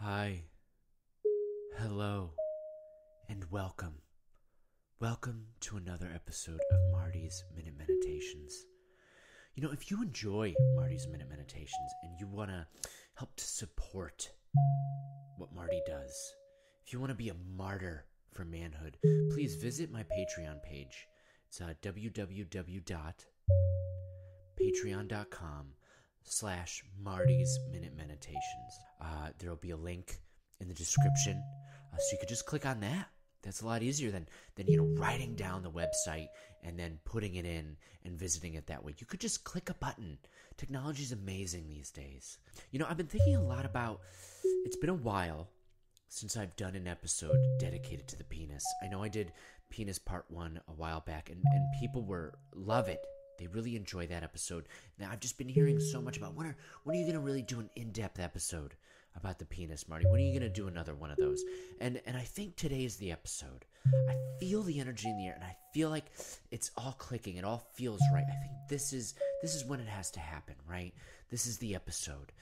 Hi, hello, and welcome. Welcome to another episode of Marty's Minute Meditations. You know, if you enjoy Marty's Minute Meditations and you want to help to support what Marty does, if you want to be a martyr for manhood, please visit my Patreon page. It's www.patreon.com/Marty's Minute Meditations. There will be a link in the description, so you could just click on that. That's a lot easier than writing down the website and then putting it in and visiting it that way. You could just click a button. Technology is amazing these days. You know, I've been thinking a lot about. It's been a while since I've done an episode dedicated to the penis. I know I did Penis Part 1 a while back, and people love it. They really enjoy that episode. Now, I've just been hearing so much about when are you going to really do an in-depth episode about the penis, Marty? When are you going to do another one of those? And I think today is the episode. I feel the energy in the air, and I feel like it's all clicking. It all feels right. I think this is when it has to happen, right? This is the episode.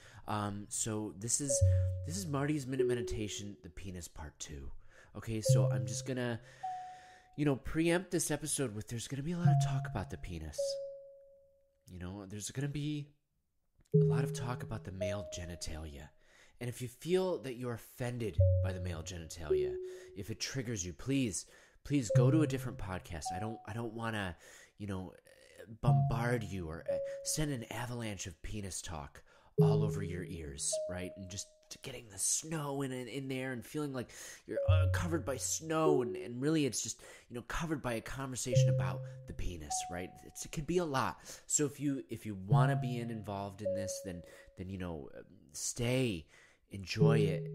So this is Marty's Minute Meditation, the Penis Part 2. Okay, so I'm just going to preempt this episode with there's going to be a lot of talk about the penis. There's going to be a lot of talk about the male genitalia. And if you feel that you're offended by the male genitalia, if it triggers you, please go to a different podcast. I don't want to, bombard you or send an avalanche of penis talk all over your ears, right? And just getting the snow in there and feeling like you're covered by snow and really it's just covered by a conversation about the penis, right? It can be a lot. So if you want to be involved in this, then stay, enjoy it,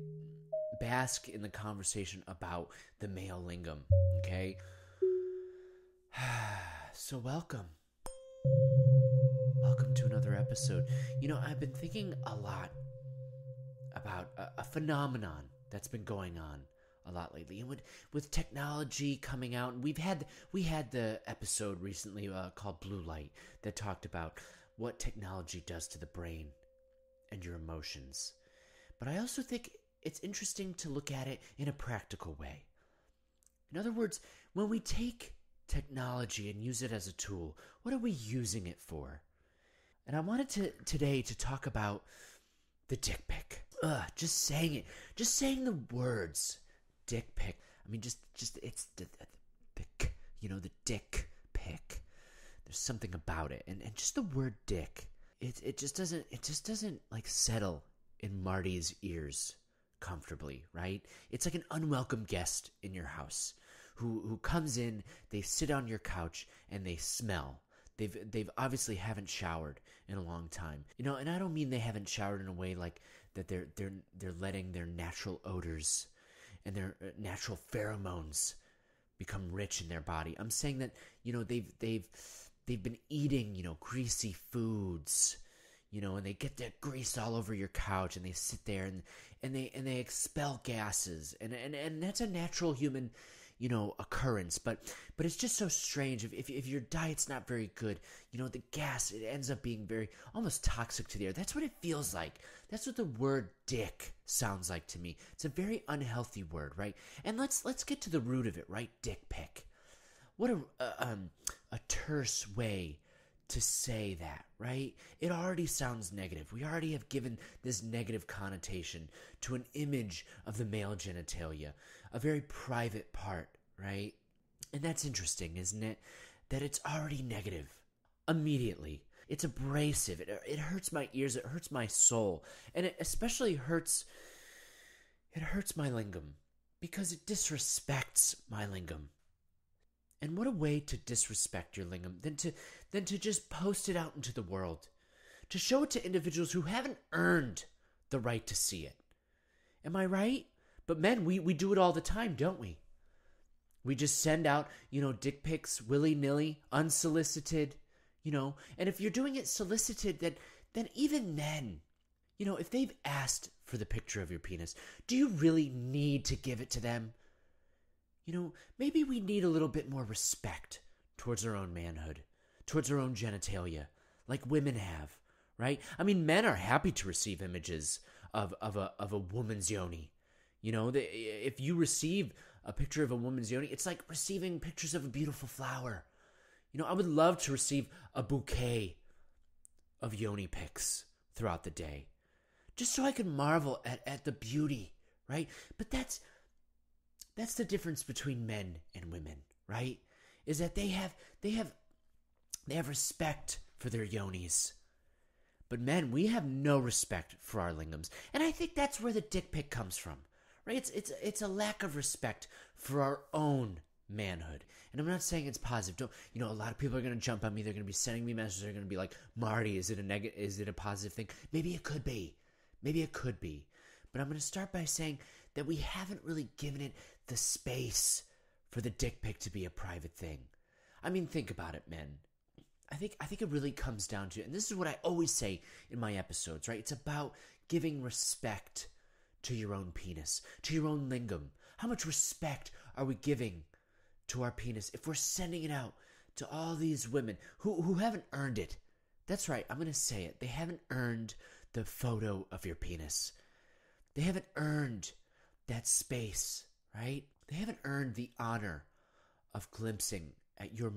bask in the conversation about the male lingam. Okay, so welcome to another episode. I've been thinking a lot about a phenomenon that's been going on a lot lately, and with technology coming out, and we had the episode recently called Blue Light that talked about what technology does to the brain and your emotions. But I also think it's interesting to look at it in a practical way. In other words, when we take technology and use it as a tool, what are we using it for? And I wanted today to talk about the dick pic. Just saying it. Just saying the words. Dick pic. I mean, just it's the dick pic. There's something about it. And just the word dick. It just doesn't like settle in Marty's ears comfortably, right? It's like an unwelcome guest in your house who comes in, they sit on your couch and they smell. They've obviously haven't showered in a long time. And I don't mean they haven't showered in a way like that they're letting their natural odors and their natural pheromones become rich in their body. I'm saying that they've been eating greasy foods, and they get that grease all over your couch, and they sit there and they expel gases, and that's a natural human occurrence, but it's just so strange. If your diet's not very good, the gas, it ends up being very almost toxic to the air. That's what it feels like. That's what the word dick sounds like to me. It's a very unhealthy word, right? And let's get to the root of it, right? Dick pic. What a terse way to say that, right? It already sounds negative. We already have given this negative connotation to an image of the male genitalia, a very private part, right? And that's interesting, isn't it? That it's already negative immediately. It's abrasive. It hurts my ears. It hurts my soul. And it especially hurts my lingam because it disrespects my lingam. And what a way to disrespect your lingam than to just post it out into the world, to show it to individuals who haven't earned the right to see it. Am I right? But men, we do it all the time, don't we? We just send out, dick pics willy-nilly, unsolicited, and if you're doing it solicited, then even then, if they've asked for the picture of your penis, do you really need to give it to them? Maybe we need a little bit more respect towards our own manhood, towards our own genitalia, like women have, right? I mean, men are happy to receive images of a woman's yoni. If you receive a picture of a woman's yoni, it's like receiving pictures of a beautiful flower. I would love to receive a bouquet of yoni pics throughout the day, just so I can marvel at the beauty, right? But that's the difference between men and women, right? Is that they have respect for their yonis. But men, we have no respect for our lingams. And I think that's where the dick pic comes from, right? It's a lack of respect for our own manhood. And I'm not saying it's positive. A lot of people are going to jump on me. They're going to be sending me messages. They're going to be like, Marty, is it a positive thing? Maybe it could be. But I'm going to start by saying that we haven't really given it the space for the dick pic to be a private thing. I mean, think about it, men. I think it really comes down to, and this is what I always say in my episodes, right? It's about giving respect to your own penis, to your own lingam. How much respect are we giving to our penis if we're sending it out to all these women who haven't earned it? That's right, I'm going to say it. They haven't earned the photo of your penis. They haven't earned that space, right? They haven't earned the honor of glimpsing at your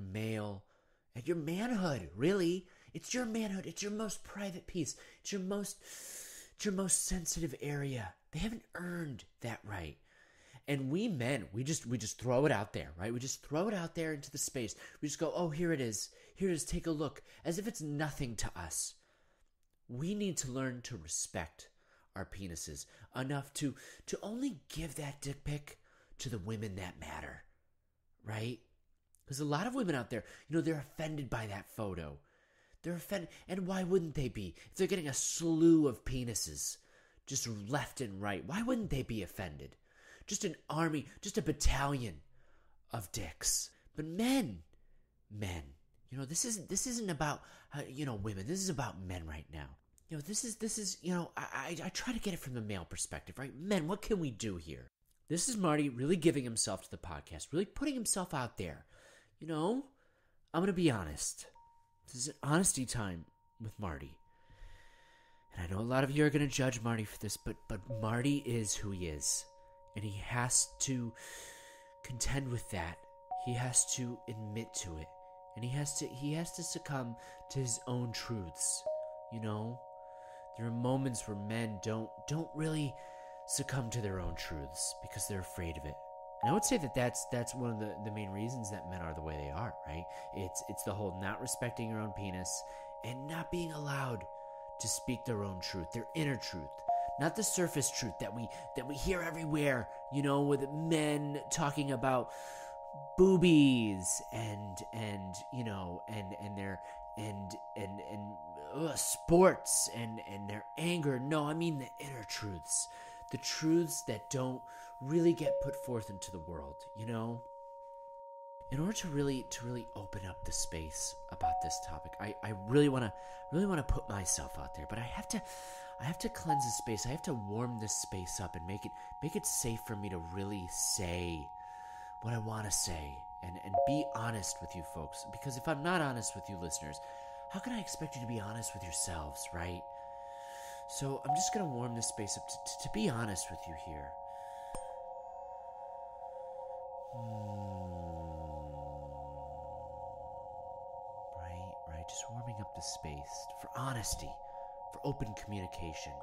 manhood, really. It's your manhood. It's your most private piece. It's your most sensitive area. They haven't earned that right. And we men, we just throw it out there, right? We just throw it out there into the space. We just go, oh, here it is. Here it is. Take a look. As if it's nothing to us. We need to learn to respect our penises enough to only give that dick pic to the women that matter, right? Because a lot of women out there, they're offended by that photo. They're offended. And why wouldn't they be? If they're getting a slew of penises just left and right, why wouldn't they be offended? Just an army, just a battalion of dicks. But men, this isn't about, women. This is about men right now. This is I try to get it from the male perspective, right? Men, what can we do here? This is Marty really giving himself to the podcast, really putting himself out there. I'm going to be honest. This is an honesty time with Marty. And I know a lot of you are going to judge Marty for this, but Marty is who he is. And he has to contend with that. He has to admit to it. And he has to succumb to his own truths. There are moments where men don't really succumb to their own truths because they're afraid of it. And I would say that's one of the main reasons that men are the way they are, right? It's the whole not respecting your own penis and not being allowed to speak their own truth, their inner truth. Not the surface truth that we hear everywhere, with men talking about boobies and their sports and their anger. No, I mean the inner truths. The truths that don't really get put forth into the world, In order to really open up the space about this topic, I really want to put myself out there, but I have to cleanse the space. I have to warm this space up and make it safe for me to really say what I want to say and be honest with you folks. Because if I'm not honest with you listeners, how can I expect you to be honest with yourselves, right? So I'm just going to warm this space up to be honest with you here. Right, just warming up the space for honesty, for open communication.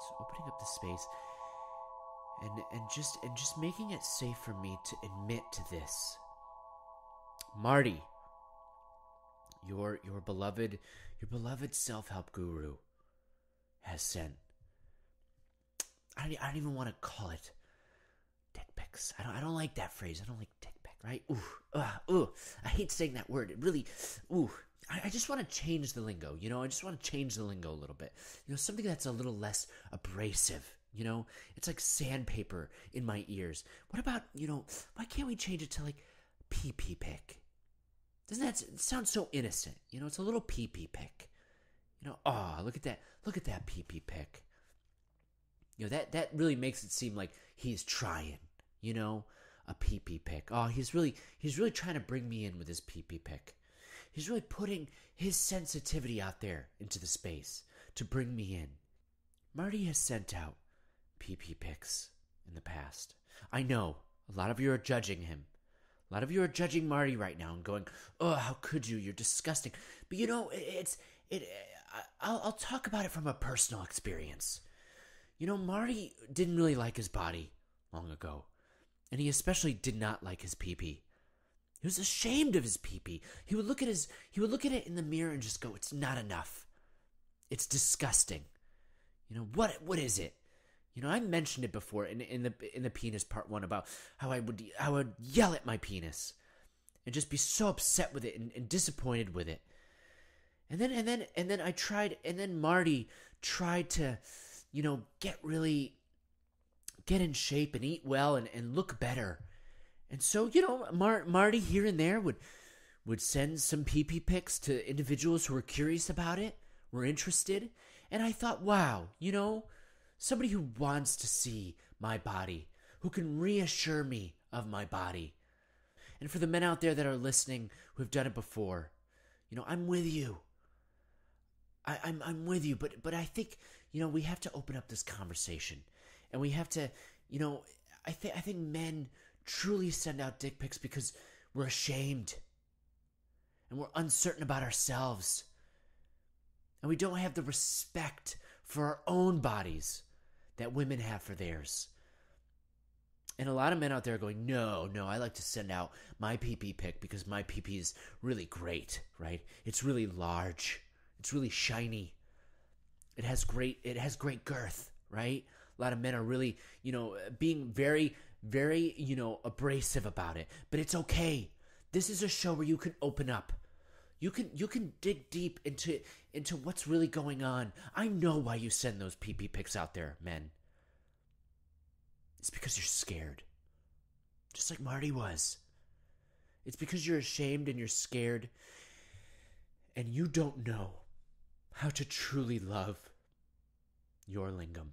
So opening up the space and just making it safe for me to admit to this. Marty, your beloved self-help guru has sent. I don't even want to call it dick pics. I don't like that phrase. I don't like dick pic, right? Ooh. I hate saying that word. It really, I just want to change the lingo, I just want to change the lingo a little bit. Something that's a little less abrasive, It's like sandpaper in my ears. What about, why can't we change it to like pee-pee pic? Doesn't that sound so innocent? It's a little pee-pee pic. Look at that pee-pee pic. That really makes it seem like he's trying, a pee-pee pick. Oh, he's really trying to bring me in with his pee-pee pick. He's really putting his sensitivity out there into the space to bring me in. Marty has sent out pee-pee pics in the past. I know a lot of you are judging him. A lot of you are judging Marty right now and going, "Oh, how could you? You're disgusting." But I'll talk about it from a personal experience. Marty didn't really like his body long ago, and he especially did not like his pee-pee. He was ashamed of his pee-pee. He would look at it in the mirror and just go, "It's not enough. It's disgusting." What is it? I mentioned it before in the penis part 1 about how I would yell at my penis and just be so upset with it and disappointed with it. And then Marty tried to, get in shape and eat well and look better. And so, Marty here and there would send some pee-pee pics to individuals who were curious about it, were interested. And I thought, wow, somebody who wants to see my body, who can reassure me of my body. And for the men out there that are listening who have done it before, I'm with you. I'm with you, but I think, we have to open up this conversation. And we have to, I think men truly send out dick pics because we're ashamed. And we're uncertain about ourselves. And we don't have the respect for our own bodies that women have for theirs. And a lot of men out there are going, no, I like to send out my pee-pee pic because my pee-pee is really great, right? It's really large. It's really shiny. It has great girth, right? A lot of men are really, being very, very, abrasive about it. But it's okay. This is a show where you can open up. You can dig deep into what's really going on. I know why you send those pee-pee pics out there, men. It's because you're scared. Just like Marty was. It's because you're ashamed and you're scared. And you don't know how to truly love your lingam.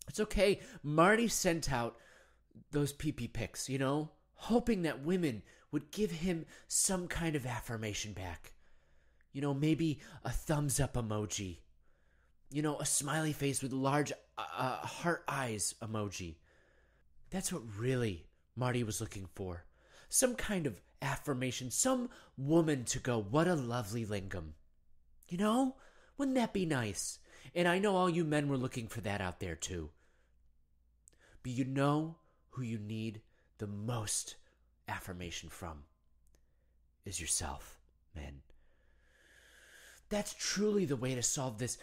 It's okay. Marty sent out those pee-pee pics, hoping that women would give him some kind of affirmation back. Maybe a thumbs up emoji. A smiley face with large heart eyes emoji. That's what really Marty was looking for. Some kind of affirmation. Some woman to go, "What a lovely lingam." Wouldn't that be nice? And I know all you men were looking for that out there too. But who you need the most affirmation from is yourself, men. That's truly the way to solve this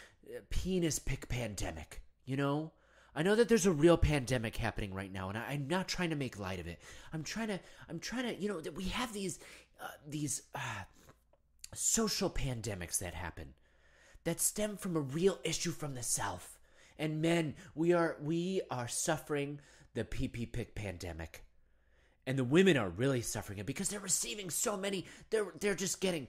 penis pic pandemic, I know that there's a real pandemic happening right now, and I'm not trying to make light of it. I'm trying to, that we have these social pandemics that happen that stem from a real issue from the South. And men, we are suffering the pee-pee pic pandemic. And the women are really suffering it because they're receiving so many. They're just getting,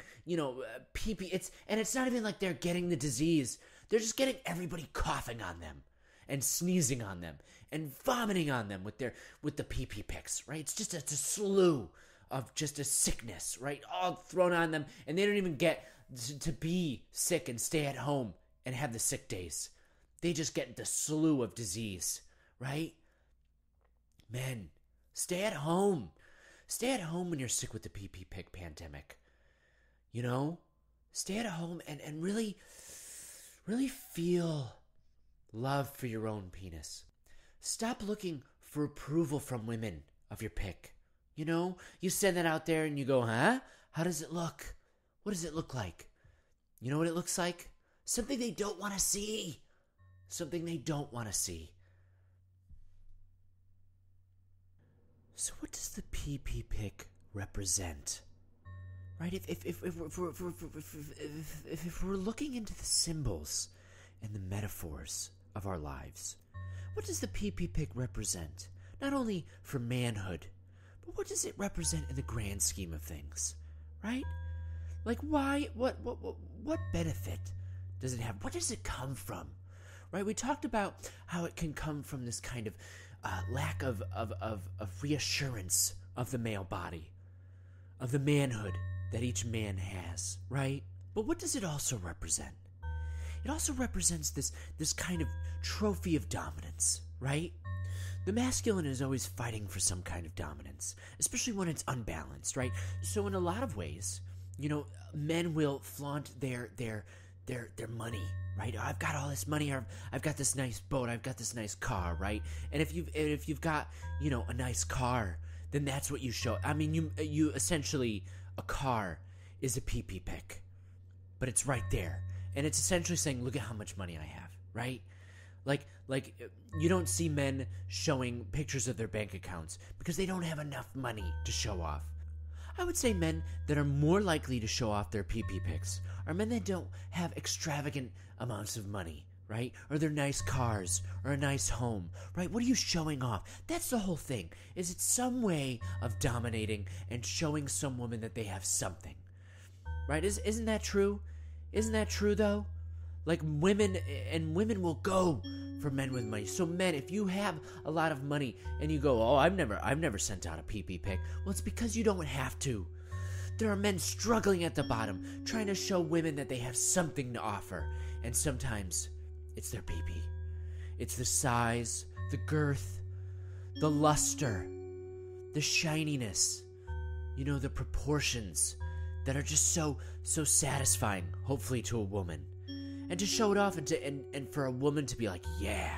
pee-pee. It's not even like they're getting the disease. They're just getting everybody coughing on them and sneezing on them and vomiting on them with the pee-pee pics, right? It's a slew of just a sickness, right? All thrown on them, and they don't even get to be sick and stay at home and have the sick days. They just get the slew of disease, right? Men, stay at home. Stay at home when you're sick with the pee-pee pic pandemic. Stay at home and really, really feel love for your own penis. Stop looking for approval from women of your pic. You send that out there and you go, huh? How does it look? What does it look like? You know what it looks like? Something they don't want to see. Something they don't want to see. So what does the pee-pee pic represent? Right? If we're looking into the symbols and the metaphors of our lives, what does the pee-pee pic represent? Not only for manhood, but what does it represent in the grand scheme of things? Right? Like why? What benefit does it have? Where does it come from? right? We talked about how it can come from this kind of lack of reassurance of the male body, of the manhood that each man has, right? But what does it also represent? It also represents this kind of trophy of dominance, right? The masculine is always fighting for some kind of dominance, especially when it's unbalanced, right? So in a lot of ways, men will flaunt their money, right? Oh, I've got all this money. I've got this nice boat. I've got this nice car, right? And if you've got a nice car, then that's what you show. I mean, you essentially, a car is a pee-pee pic, but it's right there, and it's essentially saying, look at how much money I have, right? Like you don't see men showing pictures of their bank accounts because they don't have enough money to show off. I would say men that are more likely to show off their pee-pee pics are men that don't have extravagant amounts of money, right? Or their nice cars, or a nice home, right? What are you showing off? That's the whole thing. Is it some way of dominating and showing some woman that they have something, right? Isn't that true? Isn't that true, though? Like women will go for men with money. So men, if you have a lot of money and you go, oh, I've never sent out a pee-pee pic. Well, it's because you don't have to. There are men struggling at the bottom, trying to show women that they have something to offer. And sometimes it's their pee-pee. It's the size, the girth, the luster, the shininess, the proportions that are just so satisfying, hopefully, to a woman. And to show it off, and for a woman to be like, yeah,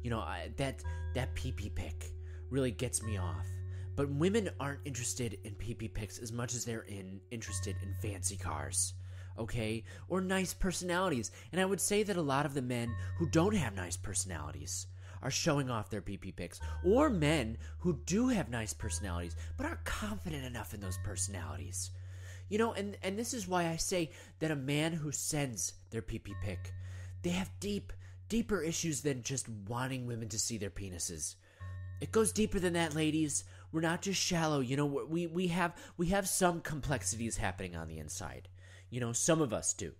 that pee-pee pic really gets me off. But women aren't interested in pee-pee pics as much as they're interested in fancy cars, okay? Or nice personalities. And I would say that a lot of the men who don't have nice personalities are showing off their pee-pee pics. Or men who do have nice personalities but aren't confident enough in those personalities. And this is why I say that a man who sends their pee-pee pic, they have deeper issues than just wanting women to see their penises. It goes deeper than that, ladies. We're not just shallow. We have some complexities happening on the inside. Some of us do.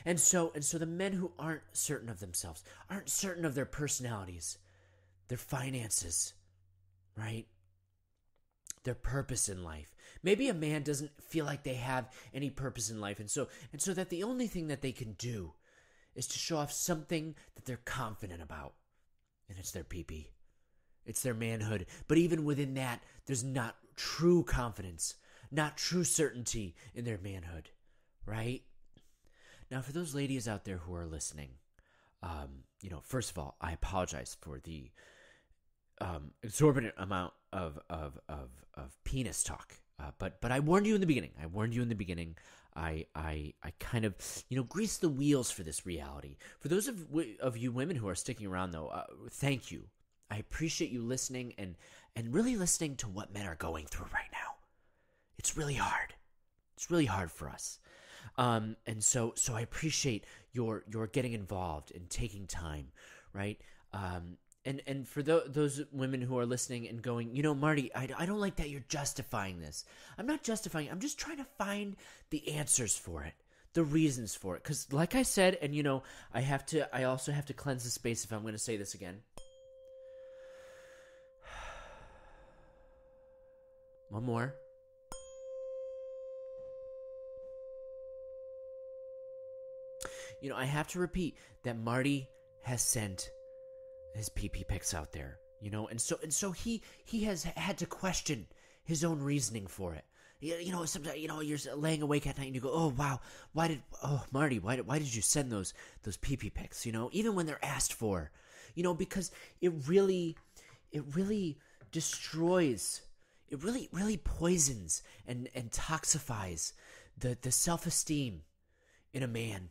And so the men who aren't certain of themselves, aren't certain of their personalities, their finances, right? Their purpose in life. Maybe a man doesn't feel like they have any purpose in life, and so that the only thing that they can do is to show off something that they're confident about, and it's their pee-pee. It's their manhood. But even within that, there's not true confidence, not true certainty in their manhood, right? Now, for those ladies out there who are listening, first of all, I apologize for the exorbitant amount of penis talk. But I warned you in the beginning. I kind of, greased the wheels for this reality. For those of you women who are sticking around, though, thank you. I appreciate you listening and really listening to what men are going through right now. It's really hard. It's really hard for us. And so I appreciate your getting involved and taking time, right? And for those women who are listening and going, Marty, I don't like that you're justifying this. I'm not justifying it. I'm just trying to find the answers for it, the reasons for it. Because like I said, and I also have to cleanse the space if I'm going to say this again. One more. I have to repeat that Marty has sent his pee-pee pics out there, and so he has had to question his own reasoning for it. Sometimes you're laying awake at night and you go, oh wow, Marty, why did you send those pee-pee pics? Even when they're asked for, because it really destroys, it really poisons and toxifies the self-esteem in a man.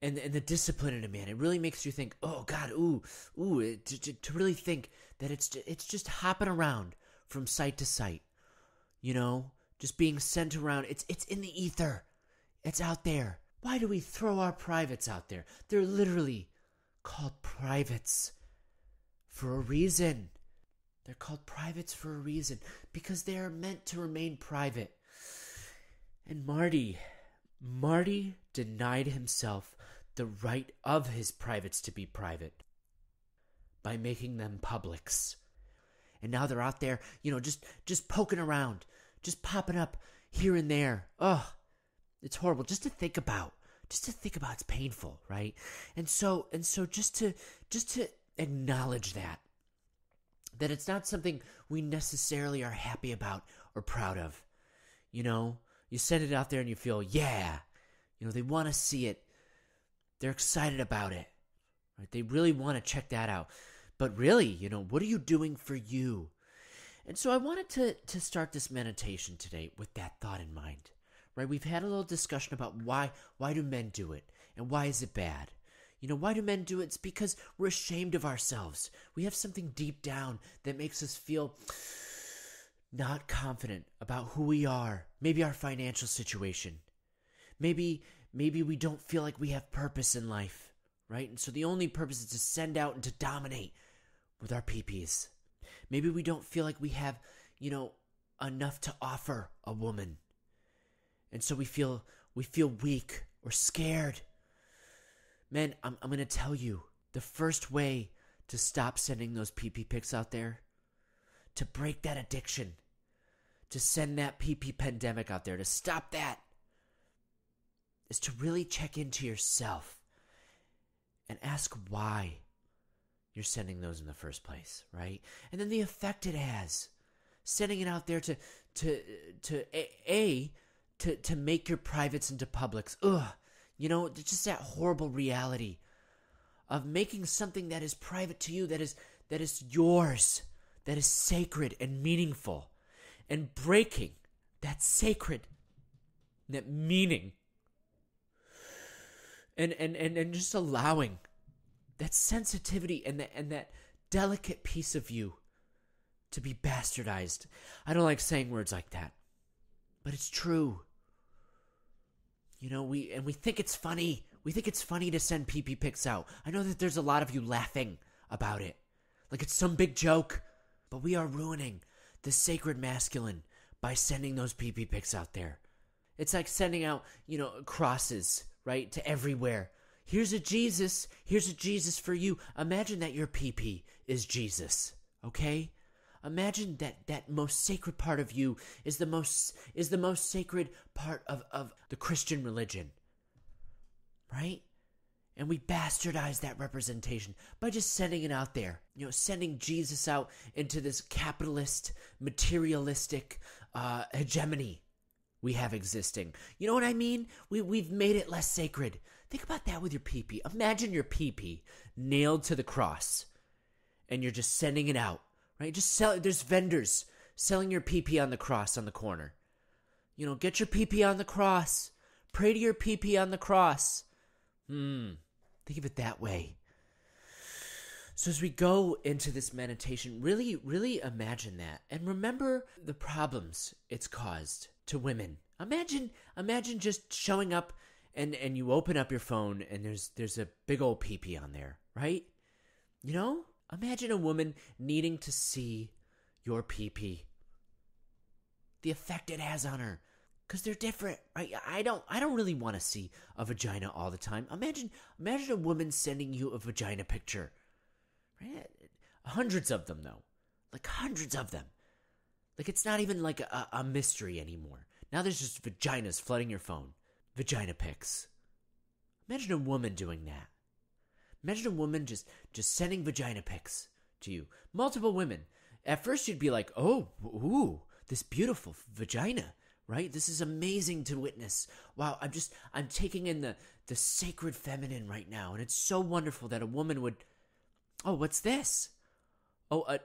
And the discipline in a man, it really makes you think, oh God, to really think that it's just hopping around from site to site, just being sent around. It's in the ether, it's out there. Why do we throw our privates out there? They're literally called privates for a reason. They're called privates for a reason because they are meant to remain private. And Marty denied himself the right of his privates to be private. by making them publics. And now they're out there, just poking around, just popping up here and there. Oh, it's horrible just to think about. It's painful, right? And so just to acknowledge that it's not something we necessarily are happy about or proud of. You send it out there and you feel, yeah, they want to see it. They're excited about it, right? They really want to check that out. But really, what are you doing for you? And so I wanted to start this meditation today with that thought in mind, right? We've had a little discussion about why do men do it and why is it bad? Why do men do it? It's because we're ashamed of ourselves. We have something deep down that makes us feel not confident about who we are. Maybe our financial situation. Maybe we don't feel like we have purpose in life, right? And so the only purpose is to send out and to dominate with our PPs. Maybe we don't feel like we have, enough to offer a woman. And so we feel weak or scared. Men, I'm going to tell you, the first way to stop sending those PP pics out there, to break that addiction, to send that PP pandemic out there, to stop that, is to really check into yourself and ask why you're sending those in the first place, right? And then the effect it has. Sending it out there to make your privates into publics. Just that horrible reality of making something that is private to you, that is yours, that is sacred and meaningful, and breaking that sacred, that meaning, and just allowing that sensitivity and that delicate piece of you to be bastardized. I don't like saying words like that, but it's true. We think it's funny. We think it's funny to send PP pics out. I know that there's a lot of you laughing about it, like it's some big joke, but we are ruining the sacred masculine by sending those PP pics out there. It's like sending out, crosses, right, to everywhere. Here's a Jesus for you. Imagine that your PP is Jesus, okay? Imagine that most sacred part of you is the most sacred part of the Christian religion, right? And we bastardize that representation by just sending it out there. Sending Jesus out into this capitalist, materialistic hegemony we have existing. You know what I mean? We've made it less sacred. Think about that with your PP. Imagine your PP nailed to the cross, and you're just sending it out, right? There's vendors selling your PP on the cross on the corner. Get your PP on the cross. Pray to your PP on the cross. Think of it that way. So as we go into this meditation, really, really imagine that. And remember the problems it's caused to women. Imagine just showing up and you open up your phone and there's a big old PP on there, right? Imagine a woman needing to see your PP. The effect it has on her. Because they're different, right? I don't really want to see a vagina all the time. Imagine a woman sending you a vagina picture. Right? Hundreds of them, though. Like hundreds of them. Like it's not even like a mystery anymore. Now there's just vaginas flooding your phone. Vagina pics. Imagine a woman doing that. Imagine a woman just sending vagina pics to you. Multiple women. At first you'd be like, oh, ooh, this beautiful vagina. Right? This is amazing to witness. Wow, I'm taking in the sacred feminine right now. And it's so wonderful that a woman would, oh, what's this? Oh,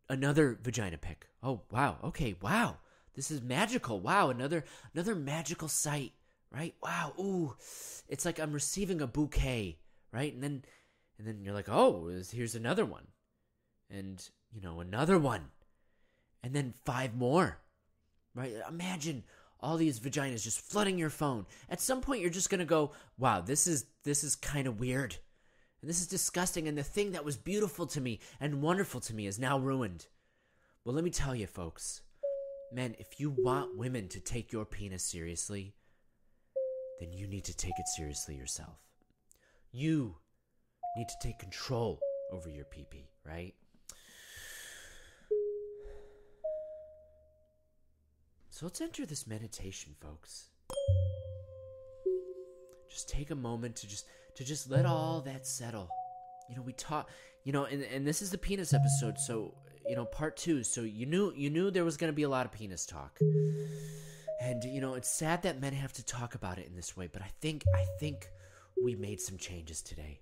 another vagina pic. Oh, wow. Okay, wow. This is magical. Wow, another magical sight. Right? Wow. Ooh. It's like I'm receiving a bouquet. Right? And then you're like, oh, here's another one. And, another one. And then 5 more. Right? Imagine all these vaginas just flooding your phone. At some point, you're just going to go, wow, this is kind of weird. And this is disgusting. And the thing that was beautiful to me and wonderful to me is now ruined. Well, let me tell you, folks. Men, if you want women to take your penis seriously, then you need to take it seriously yourself. You need to take control over your PP, right? So let's enter this meditation, folks. Just take a moment to just let all that settle. We talk, and this is the penis episode, so part 2. So you knew there was going to be a lot of penis talk, and it's sad that men have to talk about it in this way. But I think we made some changes today.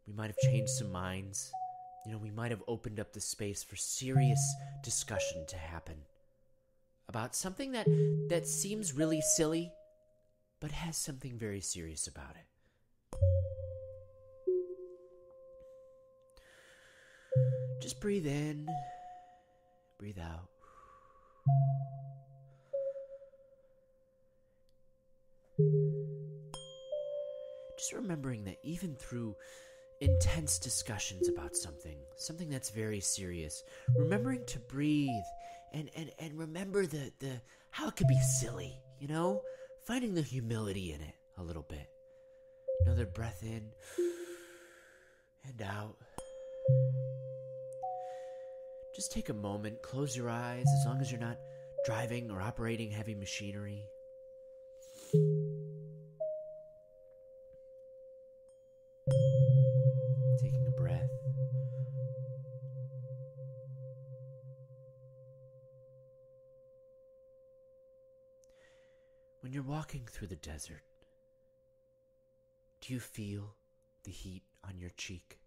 We might have changed some minds. We might have opened up the space for serious discussion to happen about something that seems really silly, but has something very serious about it. Just breathe in, breathe out. Just remembering that even through intense discussions about something that's very serious, remembering to breathe and remember the how it could be silly, finding the humility in it a little bit. Another breath in and out. Just take a moment, close your eyes, as long as you're not driving or operating heavy machinery. Taking a breath. When you're walking through the desert, do you feel the heat on your cheek?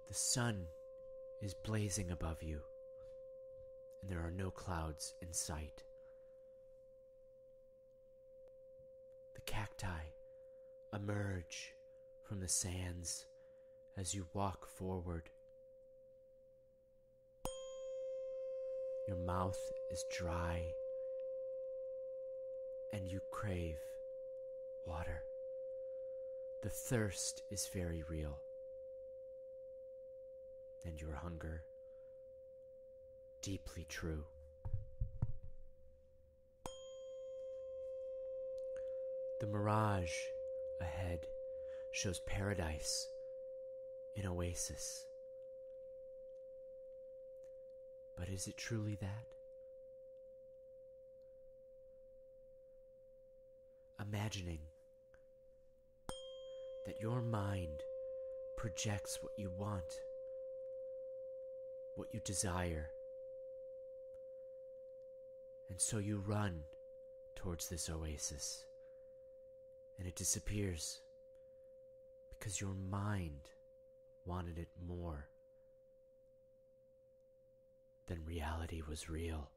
The sun is blazing above you, and there are no clouds in sight. The cacti emerge from the sands as you walk forward. Your mouth is dry, and you crave water. The thirst is very real. And your hunger, deeply true. The mirage ahead shows paradise, an oasis. But is it truly that? Imagining that your mind projects what you want, what you desire, and so you run towards this oasis, and it disappears because your mind wanted it more than reality was real.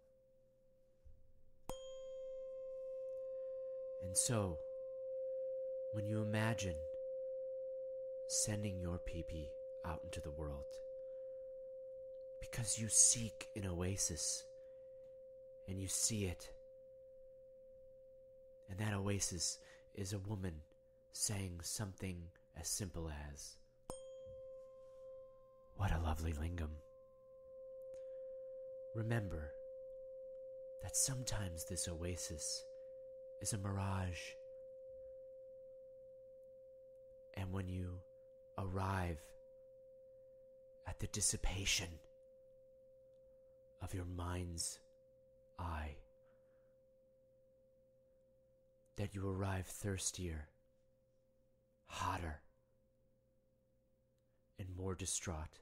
And so, when you imagine sending your pee-pee out into the world, because you seek an oasis, and you see it, and that oasis is a woman saying something as simple as, "What a lovely lingam." Remember that sometimes this oasis is a mirage, and when you arrive at the dissipation of your mind's eye, that you arrive thirstier, hotter, and more distraught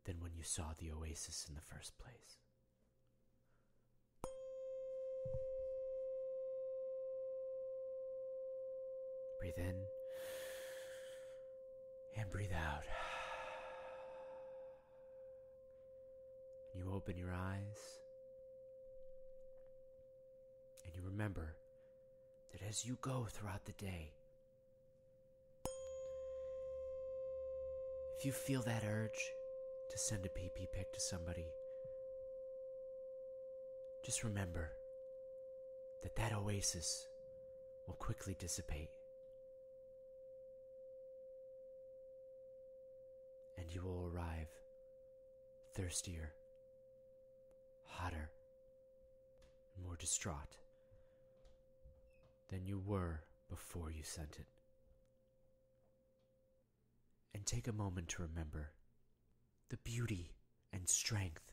than when you saw the oasis in the first place. Breathe in and breathe out. You open your eyes and you remember that as you go throughout the day, if you feel that urge to send a pee-pee pic to somebody, just remember that that oasis will quickly dissipate, and you will arrive thirstier, hotter, and more distraught than you were before you sent it. And take a moment to remember the beauty and strength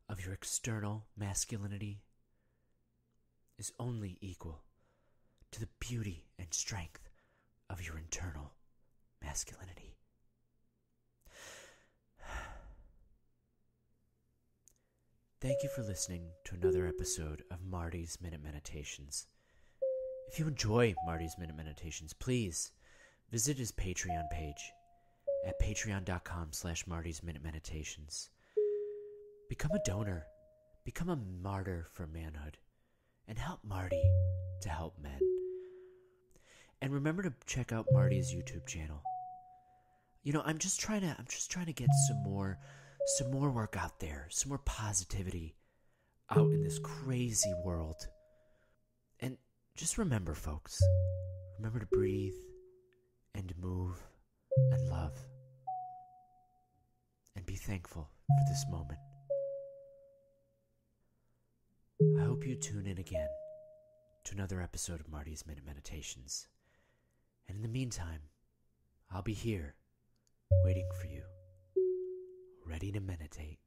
of your external masculinity is only equal to the beauty and strength of your internal masculinity. Thank you for listening to another episode of Marty's Minute Meditations. If you enjoy Marty's Minute Meditations, please visit his Patreon page at patreon.com/Marty's Minute Meditations. Become a donor, become a martyr for manhood, and help Marty to help men. And remember to check out Marty's YouTube channel. You know, I'm just trying to get some more work out there, some more positivity out in this crazy world. And just remember, folks, remember to breathe and move and love. And be thankful for this moment. I hope you tune in again to another episode of Marty's Minute Meditations. And in the meantime, I'll be here waiting for you, ready to meditate.